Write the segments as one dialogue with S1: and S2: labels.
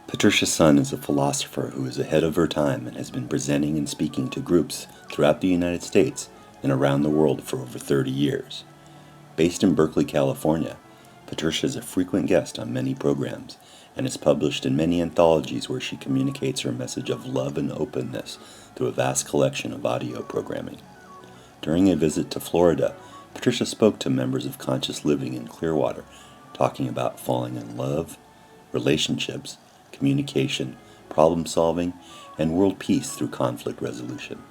S1: Patricia Sun is a philosopher who is ahead of her time and has been presenting and speaking to groups throughout the United States and around the world for over 30 years. Based in Berkeley, California, Patricia is a frequent guest on many programs and is published in many anthologies where she communicates her message of love and openness through a vast collection of audio programming. During a visit to Florida, Patricia spoke to members of Conscious Living in Clearwater, talking about falling in love, relationships, communication, problem solving, and world peace through conflict resolution.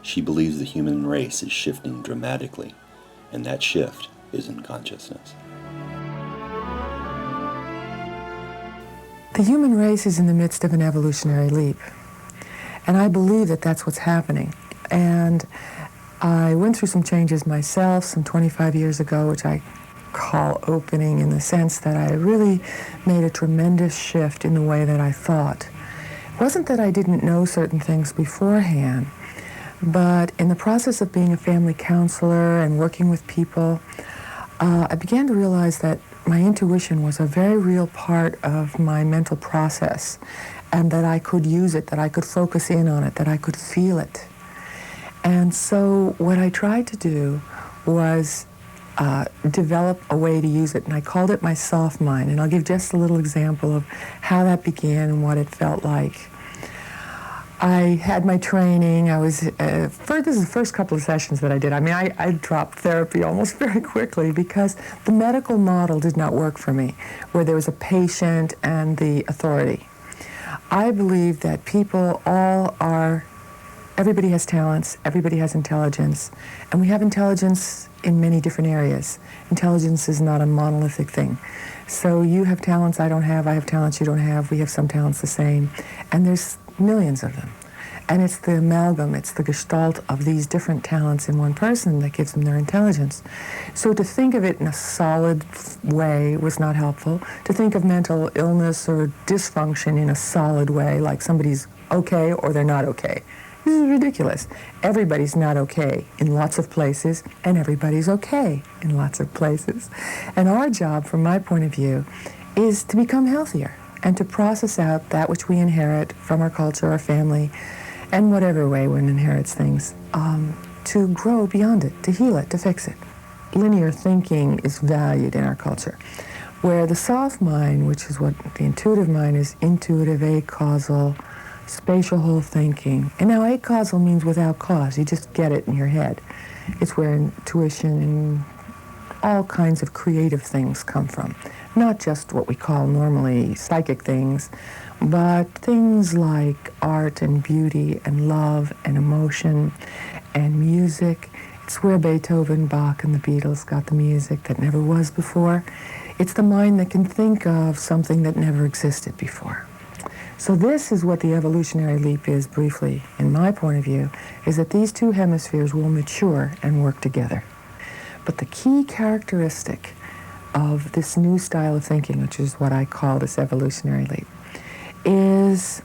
S1: She believes the human race is shifting dramatically, and that shift is in consciousness.
S2: The human race is in the midst of an evolutionary leap, and I believe that that's what's happening. And I went through some changes myself some 25 years ago, which I call opening, in the sense that I really made a tremendous shift in the way that I thought. It wasn't that I didn't know certain things beforehand, but in the process of being a family counselor and working with people, I began to realize that my intuition was a very real part of my mental process, and that I could use it, that I could focus in on it, that I could feel it. And so what I tried to do was develop a way to use it, and I called it my soft mind. And I'll give just a little example of how that began and what it felt like. I had my training. This is the first couple of sessions that I did. I dropped therapy almost very quickly because the medical model did not work for me, where there was a patient and the authority. I believe that everybody has talents, everybody has intelligence, and we have intelligence in many different areas. Intelligence is not a monolithic thing. So you have talents I don't have, I have talents you don't have, we have some talents the same, and there's millions of them. And it's the amalgam, it's the gestalt of these different talents in one person that gives them their intelligence. So to think of it in a solid way was not helpful. To think of mental illness or dysfunction in a solid way, like somebody's okay or they're not okay. This is ridiculous. Everybody's not okay in lots of places, and everybody's okay in lots of places. And our job, from my point of view, is to become healthier and to process out that which we inherit from our culture, our family, and whatever way one inherits things, to grow beyond it, to heal it, to fix it. Linear thinking is valued in our culture, where the soft mind, which is what the intuitive mind is, intuitive, acausal, spatial whole thinking. And now acausal means without cause. You just get it in your head. It's where intuition and all kinds of creative things come from. Not just what we call normally psychic things, but things like art and beauty and love and emotion and music. It's where Beethoven, Bach, and the Beatles got the music that never was before. It's the mind that can think of something that never existed before. So this is what the evolutionary leap is, briefly, in my point of view, is that these two hemispheres will mature and work together. But the key characteristic of this new style of thinking, which is what I call this evolutionary leap, is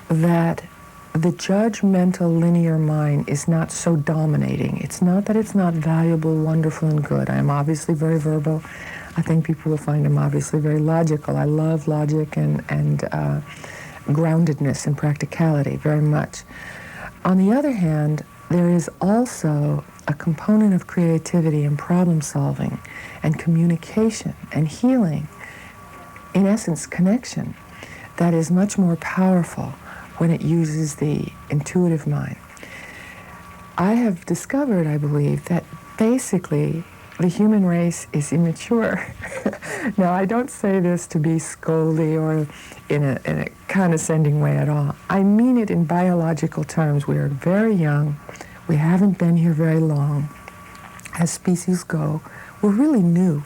S2: that the judgmental linear mind is not so dominating. It's not that it's not valuable, wonderful, and good. I am obviously very verbal. I think people will find I'm obviously very logical. I love logic and groundedness and practicality very much. On the other hand, there is also a component of creativity and problem solving and communication and healing, in essence, connection, that is much more powerful when it uses the intuitive mind. I have discovered, I believe, that basically the human race is immature. Now, I don't say this to be scoldy or in a condescending way at all. I mean it in biological terms. We are very young. We haven't been here very long. As species go, we're really new.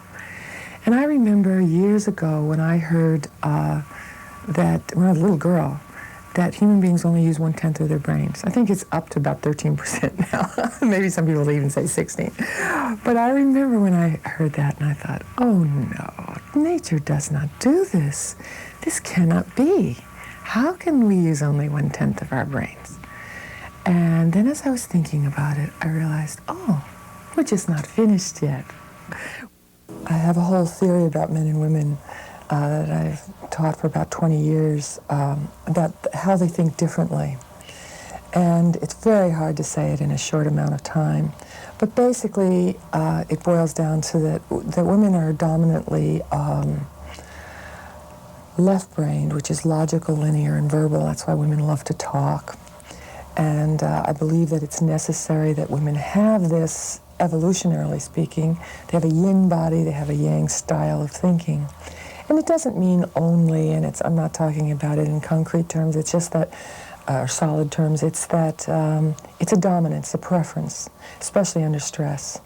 S2: And I remember years ago when I heard that, when I was a little girl, that human beings only use 1/10 of their brains. I think it's up to about 13% now. Maybe some people even say 16. But I remember when I heard that and I thought, oh no, nature does not do this. This cannot be. How can we use only 1/10 of our brains? And then as I was thinking about it, I realized, oh, we're just not finished yet. I have a whole theory about men and women that I've taught for about 20 years about how they think differently. And it's very hard to say it in a short amount of time. But basically, it boils down to that women are dominantly left-brained, which is logical, linear, and verbal. That's why women love to talk. And I believe that it's necessary that women have this, evolutionarily speaking. They have a yin body, they have a yang style of thinking. And it doesn't mean only, and I'm not talking about it in concrete terms, it's just that, or solid terms, it's that it's a dominance, a preference, especially under stress.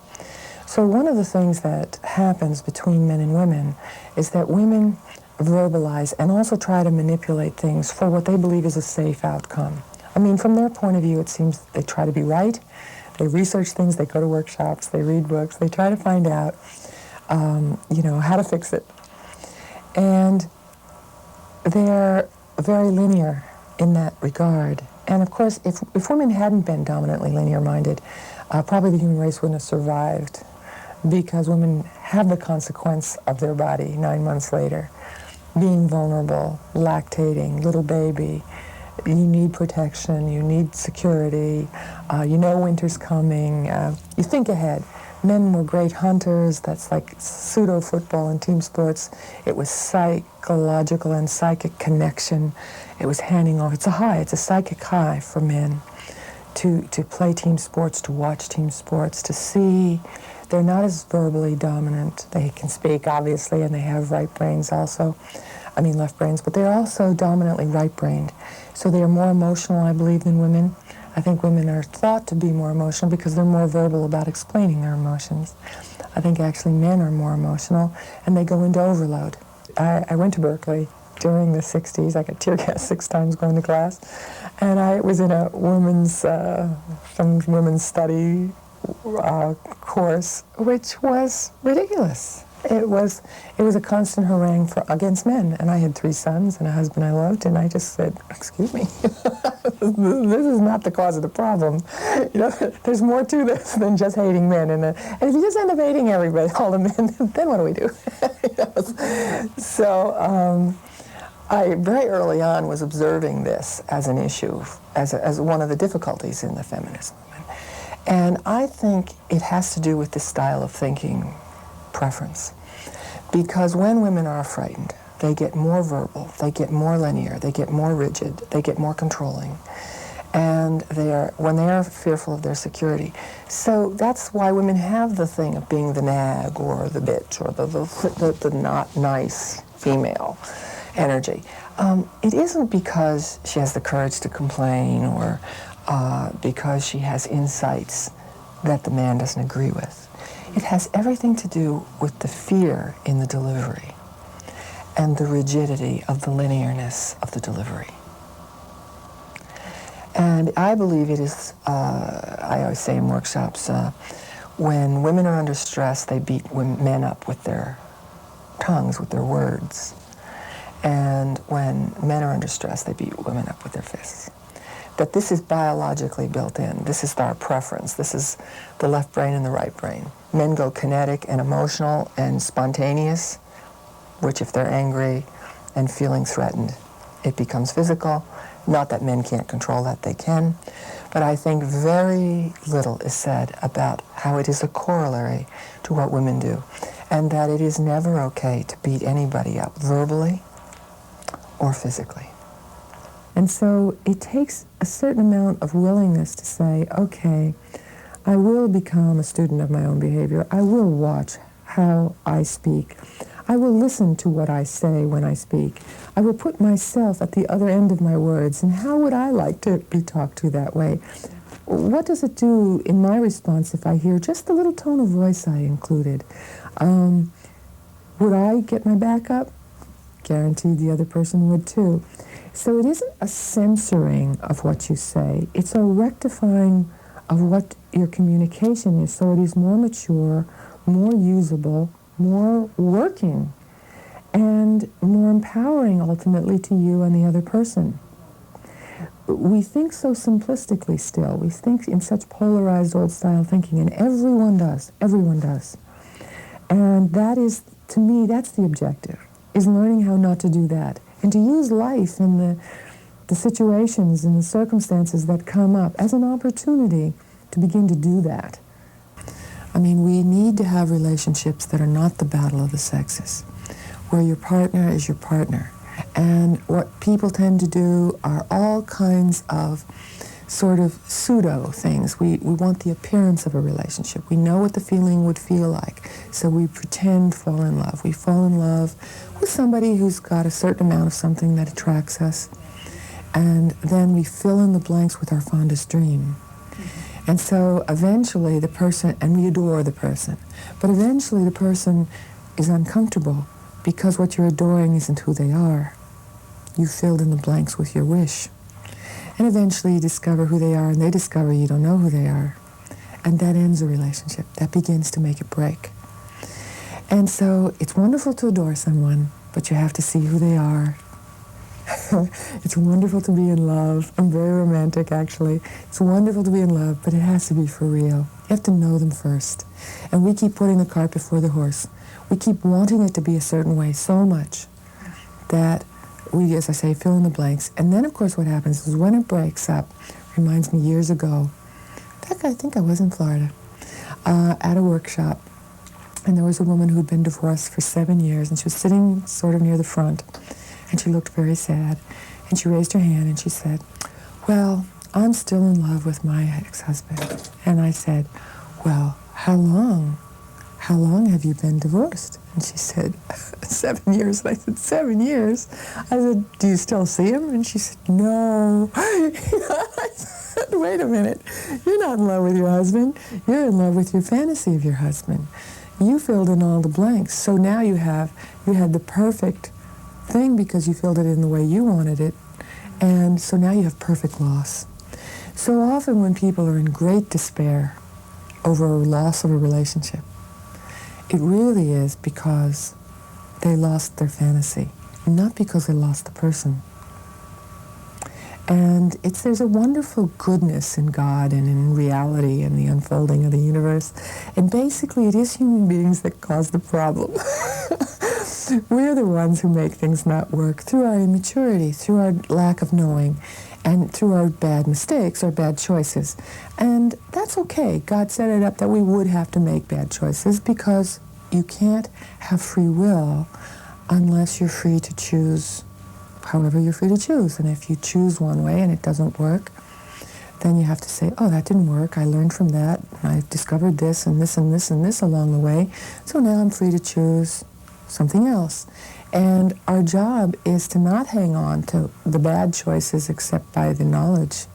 S2: So one of the things that happens between men and women is that women verbalize and also try to manipulate things for what they believe is a safe outcome. I mean, from their point of view, it seems they try to be right. They research things, they go to workshops, they read books, they try to find out, how to fix it. And they're very linear in that regard. And of course, if women hadn't been dominantly linear-minded, probably the human race wouldn't have survived, because women have the consequence of their body 9 months later. Being vulnerable, lactating, little baby, you need protection, you need security, winter's coming, you think ahead. Men were great hunters, that's like pseudo-football and team sports. It was psychological and psychic connection. It was handing off, it's a psychic high for men to play team sports, to watch team sports, to see. They're not as verbally dominant. They can speak, obviously, and they have left brains, but they're also dominantly right-brained. So they are more emotional, I believe, than women. I think women are thought to be more emotional because they're more verbal about explaining their emotions. I think actually men are more emotional, and they go into overload. I went to Berkeley during the 60s. I got tear gassed 6 times going to class. And I was in a some women's study course, which was ridiculous. It was a constant harangue against men, and I had 3 sons and a husband I loved, and I just said, "Excuse me, this is not the cause of the problem. There's more to this than just hating men, and if you just end up hating everybody, all the men, then what do we do?" So I very early on was observing this as an issue, as one of the difficulties in the feminist movement, and I think it has to do with this style of thinking preference. Because when women are frightened, they get more verbal, they get more linear, they get more rigid, they get more controlling, and when they are fearful of their security. So that's why women have the thing of being the nag or the bitch or the not nice female energy. It isn't because she has the courage to complain or because she has insights that the man doesn't agree with. It has everything to do with the fear in the delivery and the rigidity of the linearness of the delivery. And I believe it is, I always say in workshops, when women are under stress, they beat men up with their tongues, with their words. And when men are under stress, they beat women up with their fists. That this is biologically built in. This is our preference. This is the left brain and the right brain. Men go kinetic and emotional and spontaneous, which if they're angry and feeling threatened, it becomes physical. Not that men can't control that, they can. But I think very little is said about how it is a corollary to what women do, and that it is never okay to beat anybody up verbally or physically. And so it takes a certain amount of willingness to say, okay, I will become a student of my own behavior. I will watch how I speak. I will listen to what I say when I speak. I will put myself at the other end of my words, and how would I like to be talked to that way? What does it do in my response if I hear just the little tone of voice I included? Would I get my back up? Guaranteed the other person would too. So it isn't a censoring of what you say, it's a rectifying of what your communication is, so it is more mature, more usable, more working, and more empowering ultimately to you and the other person. We think so simplistically still. We think in such polarized old-style thinking, and everyone does. And that is, to me, that's the objective. is learning how not to do that, and to use life and the situations and the circumstances that come up as an opportunity to begin to do that. I mean, we need to have relationships that are not the battle of the sexes, where your partner is your partner. And what people tend to do are all kinds of sort of pseudo things. We want the appearance of a relationship. We know what the feeling would feel like, so we pretend fall in love. We fall in love with somebody who's got a certain amount of something that attracts us, and then we fill in the blanks with our fondest dream. And so eventually the person, and we adore the person, but eventually the person is uncomfortable because what you're adoring isn't who they are. You filled in the blanks with your wish. And eventually you discover who they are, and they discover you don't know who they are. And that ends a relationship. That begins to make it break. And so it's wonderful to adore someone, but you have to see who they are. It's wonderful to be in love. I'm very romantic, actually. It's wonderful to be in love, but it has to be for real. You have to know them first. And we keep putting the cart before the horse. We keep wanting it to be a certain way so much that we, as I say, fill in the blanks. And then, of course, what happens is when it breaks up, reminds me years ago, in fact, I think I was in Florida, at a workshop, and there was a woman who had been divorced for 7 years, and she was sitting sort of near the front, and she looked very sad, and she raised her hand and she said, "Well, I'm still in love with my ex-husband." And I said, "Well, how long? How long have you been divorced?" And she said, 7 years. And I said, 7 years? I said, "Do you still see him?" And she said, "No." I said, "Wait a minute. You're not in love with your husband. You're in love with your fantasy of your husband. You filled in all the blanks. So now you had the perfect thing because you filled it in the way you wanted it. And so now you have perfect loss." So often when people are in great despair over a loss of a relationship, it really is because they lost their fantasy, not because they lost the person. And there's a wonderful goodness in God and in reality and the unfolding of the universe. And basically it is human beings that cause the problem. We're the ones who make things not work through our immaturity, through our lack of knowing, and through our bad mistakes, our bad choices. And that's okay. God set it up that we would have to make bad choices because you can't have free will unless you're free to choose however you're free to choose. And if you choose one way and it doesn't work, then you have to say, "Oh, that didn't work. I learned from that. I discovered this and this and this and this along the way. So now I'm free to choose something else." And our job is to not hang on to the bad choices except by the knowledge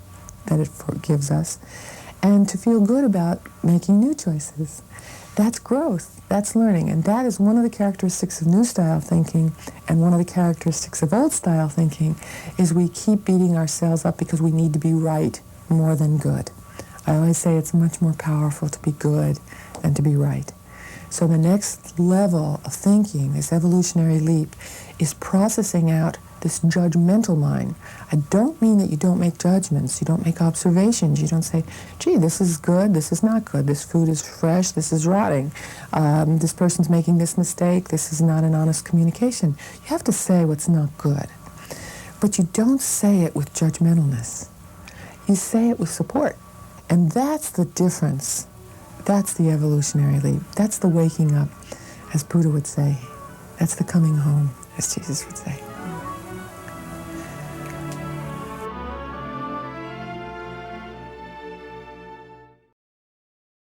S2: that it gives us, and to feel good about making new choices. That's growth. That's learning. And that is one of the characteristics of New Style thinking, and one of the characteristics of Old Style thinking is we keep beating ourselves up because we need to be right more than good. I always say it's much more powerful to be good than to be right. So the next level of thinking, this evolutionary leap, is processing out this judgmental mind. I don't mean that you don't make judgments, you don't make observations, you don't say, "Gee, this is good, this is not good, this food is fresh, this is rotting, this person's making this mistake, this is not an honest communication." You have to say what's not good. But you don't say it with judgmentalness. You say it with support. And that's the difference. That's the evolutionary leap. That's the waking up, as Buddha would say. That's the coming home, as Jesus would say.